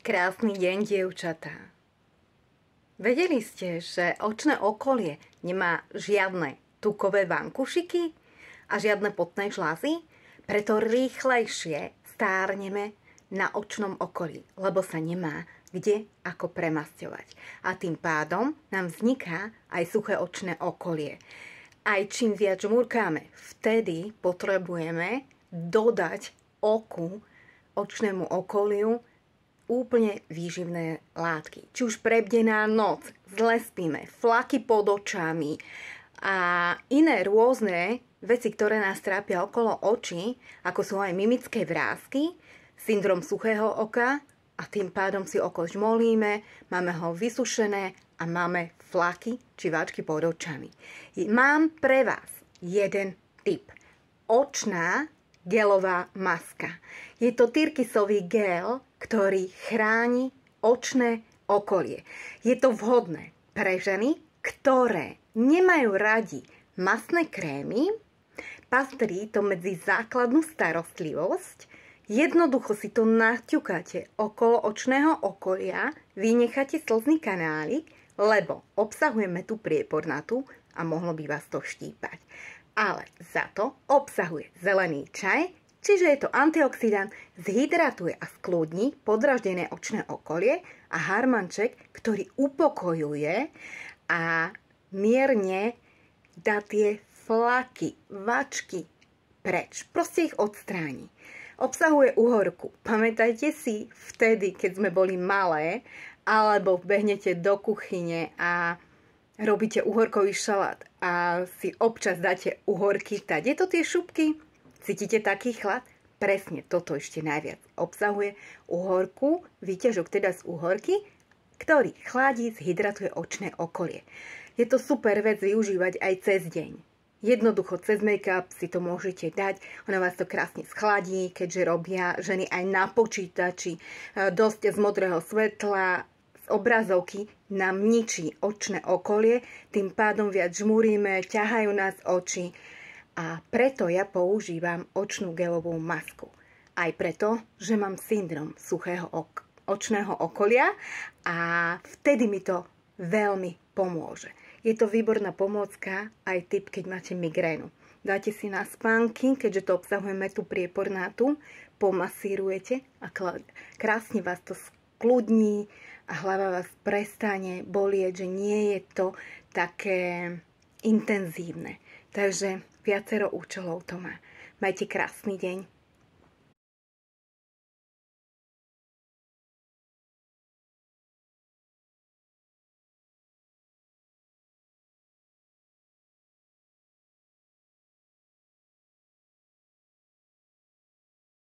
Krásny deň, dievčatá. Vedeli ste, že očné okolie nemá žiadne tukové vankušiky a žiadne potné žľazy? Preto rýchlejšie stárneme na očnom okolí, lebo sa nemá kde ako premasťovať. A tým pádom nám vzniká aj suché očné okolie. Aj čím viac žmurkáme, vtedy potrebujeme dodať oku, očnému okoliu, úplne výživné látky. Či už prebdená noc, zle spíme, flaky pod očami a iné rôzne veci, ktoré nás trápia okolo očí, ako sú aj mimické vrásky, syndrom suchého oka a tým pádom si oko žmolíme, máme ho vysušené a máme flaky či váčky pod očami. Mám pre vás jeden tip. Očná gelová maska. Je to tyrkysový gel, ktorý chráni očné okolie. Je to vhodné pre ženy, ktoré nemajú radi mastné krémy, patrí to medzi základnú starostlivosť. Jednoducho si to naťukáte okolo očného okolia, vynecháte slzný kanálik, lebo obsahujeme tu priepornatú a mohlo by vás to štípať. Ale za to obsahuje zelený čaj, čiže je to antioxidant, zhydratuje a skľudní podraždené očné okolie a harmanček, ktorý upokojuje a mierne dá tie flaky, vačky preč. Proste ich odstráni. Obsahuje uhorku. Pamätajte si vtedy, keď sme boli malé, alebo behnete do kuchyne a robíte uhorkový šalát a si občas dáte uhorky. Je to tie šupky? Cítite taký chlad? Presne toto ešte najviac obsahuje uhorku, výťažok teda z uhorky, ktorý chladí, zhydratuje očné okolie. Je to super vec využívať aj cez deň. Jednoducho cez make-up si to môžete dať, ono vás to krásne schladí, keďže robia ženy aj na počítači. Dosť z modrého svetla, z obrazovky nám ničí očné okolie, tým pádom viac žmúrime, ťahajú nás oči. A preto ja používam očnú gelovú masku. Aj preto, že mám syndrom suchého očného okolia a vtedy mi to veľmi pomôže. Je to výborná pomôcka, aj tip, keď máte migrénu. Dáte si na spánky, keďže to obsahujeme tú priepornátu, pomasírujete a krásne vás to skľudní a hlava vás prestane bolieť, že nie je to také intenzívne. Takže viacero účelov to má. Majte krásny deň.